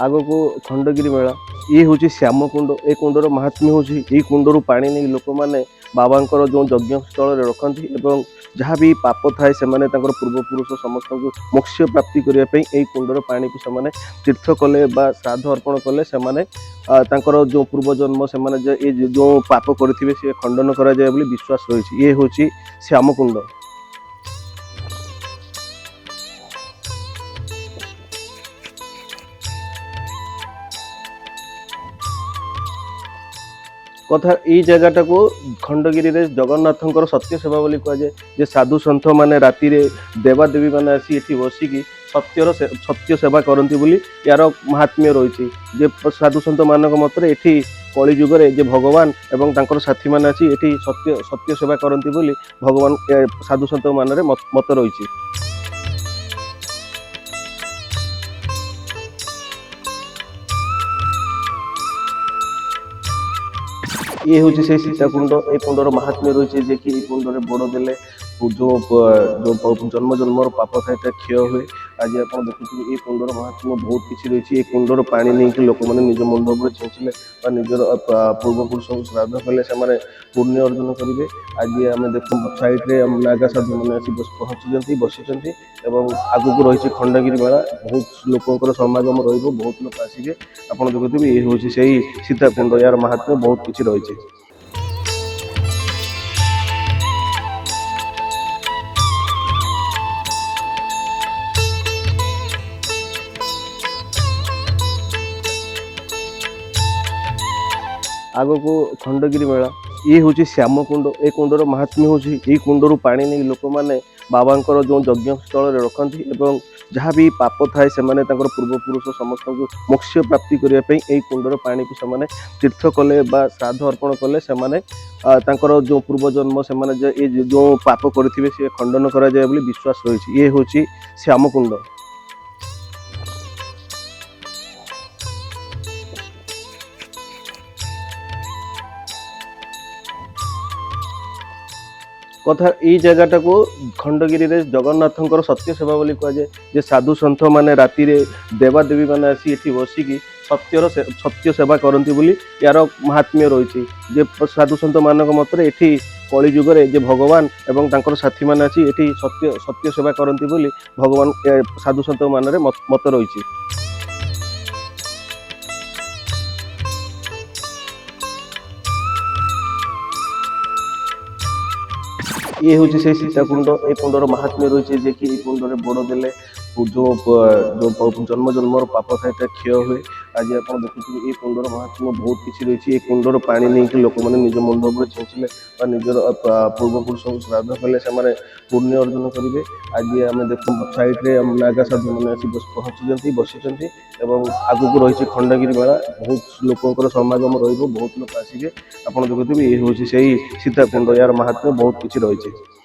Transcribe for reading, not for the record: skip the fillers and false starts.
ଆଗକୁ ଖଣ୍ଡଗିରି ମେଳା। ଇଏ ହେଉଛି ଶ୍ୟାମକୁଣ୍ଡ। ଏ କୁଣ୍ଡର ମାହାତ୍ମ୍ୟ ହେଉଛି ଏହି କୁଣ୍ଡରୁ ପାଣି ନେଇ ଲୋକମାନେ ବାବାଙ୍କର ଯେଉଁ ଯଜ୍ଞସ୍ଥଳରେ ରଖନ୍ତି ଏବଂ ଯାହା ବି ପାପ ଥାଏ ସେମାନେ ତାଙ୍କର ପୂର୍ବପୁରୁଷ ସମସ୍ତଙ୍କୁ ମୋକ୍ଷ ପ୍ରାପ୍ତି କରିବା ପାଇଁ ଏହି କୁଣ୍ଡର ପାଣିକୁ ସେମାନେ ତୀର୍ଥ କଲେ ବା ଶ୍ରାଦ୍ଧ ଅର୍ପଣ କଲେ ସେମାନେ ତାଙ୍କର ଯେଉଁ ପୂର୍ବଜନ୍ମ ସେମାନେ ଯେ ଏ ଯେଉଁ ପାପ କରିଥିବେ ସେ ଖଣ୍ଡନ କରାଯାଏ ବୋଲି ବିଶ୍ୱାସ ରହିଛି। ଇଏ ହେଉଛି ଶ୍ୟାମକୁଣ୍ଡ। କଥା ଏଇ ଜାଗାଟାକୁ ଖଣ୍ଡଗିରିରେ ଜଗନ୍ନାଥଙ୍କର ସତ୍ୟ ସେବା ବୋଲି କୁହାଯାଏ। ଯେ ସାଧୁ ସନ୍ଥ ମାନେ ରାତିରେ ଦେବାଦେବୀ ମାନେ ଆସି ଏଠି ବସିକି ସତ୍ୟ ସେବା କରନ୍ତି ବୋଲି ଏହାର ମାହାତ୍ମ୍ୟ ରହିଛି। ଯେ ସାଧୁ ସନ୍ଥ ମାନଙ୍କ ମତରେ ଏଠି କଳି ଯୁଗରେ ଯେ ଭଗବାନ ଏବଂ ତାଙ୍କର ସାଥୀମାନେ ଆସି ଏଠି ସତ୍ୟ ସେବା କରନ୍ତି ବୋଲି ଭଗବାନ ସାଧୁ ସନ୍ଥ ମାନରେ ମତ ରହିଛି। ଇଏ ହେଉଛି ସେଇ ସୀତାକୁଣ୍ଡ। ଏ କୁଣ୍ଡର ମାହାତ୍ମ୍ୟ ରହିଛି ଯେ କି এই କୁଣ୍ଡରେ ବୁଡ଼ ଦେଲେ ଯେଉଁ ଜନ୍ମ ଜନ୍ମର ପାପ ଥାଏ ତା କ୍ଷୟ ହୁଏ। ଆଜି ଆପଣ ଦେଖୁଥିବେ এই କୁଣ୍ଡର ମାହାତ୍ମ୍ୟ ବହୁତ କିଛି ରହିଛି। এই କୁଣ୍ଡର ପାଣି ନେଇକି ଲୋକମାନେ ନିଜ ମୁଣ୍ଡ ଉପରେ ଛିଞ୍ଚିଲେ ବା ନିଜର ପୂର୍ବପୁରୁଷଙ୍କୁ ଶ୍ରାଦ୍ଧ କଲେ ସେମାନେ ପୁଣ୍ୟ ଅର୍ଜନ କରିବେ। ଆଜି ଆମେ ଦେଖୁ ସାଇଡ୍ରେ ନାଗା ସାଧୁମାନେ ଆସି ପହଞ୍ଚିଛନ୍ତି ବସିଛନ୍ତି ଏବଂ ଆଗକୁ ରହିଛି ଖଣ୍ଡଗିରି ମେଳା। ବହୁତ ଲୋକଙ୍କର ସମାଗମ ରହିବ, ବହୁତ ଲୋକ ଆସିବେ। ଆପଣ ଦେଖୁଥିବେ ଇଏ ହେଉଛି ସେଇ ସୀତାକୁଣ୍ଡ। ଏହାର ମାହାତ୍ମ୍ୟ ବହୁତ କିଛି ରହିଛି। ଆଗକୁ ଖଣ୍ଡଗିରି ମେଳା। ଇଏ ହେଉଛି ଶ୍ୟାମକୁଣ୍ଡ। ଏ କୁଣ୍ଡର ମାହାତ୍ମ୍ୟ ହେଉଛି ଏହି କୁଣ୍ଡରୁ ପାଣି ନେଇ ଲୋକମାନେ ବାବାଙ୍କର ଯେଉଁ ଯଜ୍ଞସ୍ଥଳରେ ରଖନ୍ତି ଏବଂ ଯାହା ବି ପାପ ଥାଏ ସେମାନେ ତାଙ୍କର ପୂର୍ବପୁରୁଷ ସମସ୍ତଙ୍କୁ ମୋକ୍ଷ ପ୍ରାପ୍ତି କରିବା ପାଇଁ ଏହି କୁଣ୍ଡର ପାଣିକୁ ସେମାନେ ତୀର୍ଥ କଲେ ବା ଶ୍ରାଦ୍ଧ ଅର୍ପଣ କଲେ ସେମାନେ ତାଙ୍କର ଯେଉଁ ପୂର୍ବଜନ୍ମ ସେମାନେ ଯେ ଏ ଯେଉଁ ପାପ କରିଥିବେ ସେ ଖଣ୍ଡନ କରାଯାଏ ବୋଲି ବିଶ୍ୱାସ ରହିଛି। ଇଏ ହେଉଛି ଶ୍ୟାମକୁଣ୍ଡ। କଥା ଏଇ ଜାଗାଟାକୁ ଖଣ୍ଡଗିରିରେ ଜଗନ୍ନାଥଙ୍କର ସତ୍ୟ ସେବା ବୋଲି କୁହାଯାଏ। ଯେ ସାଧୁ ସନ୍ଥ ମାନେ ରାତିରେ ଦେବାଦେବୀ ମାନେ ଆସି ଏଠି ବସିକି ସତ୍ୟ ସେବା କରନ୍ତି ବୋଲି ଏହାର ମାହାତ୍ମ୍ୟ ରହିଛି। ଯେ ସାଧୁ ସନ୍ଥ ମାନଙ୍କ ମତରେ ଏଠି କଳି ଯୁଗରେ ଯେ ଭଗବାନ ଏବଂ ତାଙ୍କର ସାଥୀମାନେ ଆସି ଏଠି ସତ୍ୟ ସେବା କରନ୍ତି ବୋଲି ଭଗବାନ ସାଧୁ ସନ୍ଥ ମାନରେ ମତ ରହିଛି। ଇଏ ହେଉଛି ସେଇ ସୀତାକୁଣ୍ଡ। ଏ କୁଣ୍ଡର ମାହାତ୍ମ୍ୟ ରହିଛି ଯେ କି এই କୁଣ୍ଡରେ ବୁଡ଼ ଦେଲେ ଯେଉଁ ଜନ୍ମ ଜନ୍ମର ପାପ ଥାଏ ତା କ୍ଷୟ ହୁଏ। ଆଜି ଆପଣ ଦେଖୁଥିବେ এই କୁଣ୍ଡର ମାହାତ୍ମ୍ୟ ବହୁତ କିଛି ରହିଛି। এই କୁଣ୍ଡର ପାଣି ନେଇକି ଲୋକମାନେ ନିଜ ମୁଣ୍ଡ ଉପରେ ଛିଞ୍ଚିଲେ ବା ନିଜର ପୂର୍ବପୁରୁଷଙ୍କୁ ଶ୍ରାଦ୍ଧ କଲେ ସେମାନେ ପୁଣ୍ୟ ଅର୍ଜନ କରିବେ। ଆଜି ଆମେ ଦେଖୁ ସାଇଡ୍ରେ ନାଗା ସାଧୁମାନେ ଆସି ପହଞ୍ଚିଛନ୍ତି ବସିଛନ୍ତି ଏବଂ ଆଗକୁ ରହିଛି ଖଣ୍ଡଗିରି ମେଳା। ବହୁତ ଲୋକଙ୍କର ସମାଗମ ରହିବ, ବହୁତ ଲୋକ ଆସିବେ। ଆପଣ ଦେଖୁଥିବେ ଇଏ ହେଉଛି ସେଇ ସୀତାକୁଣ୍ଡ। ଏହାର ମାହାତ୍ମ୍ୟ ବହୁତ କିଛି ରହିଛି।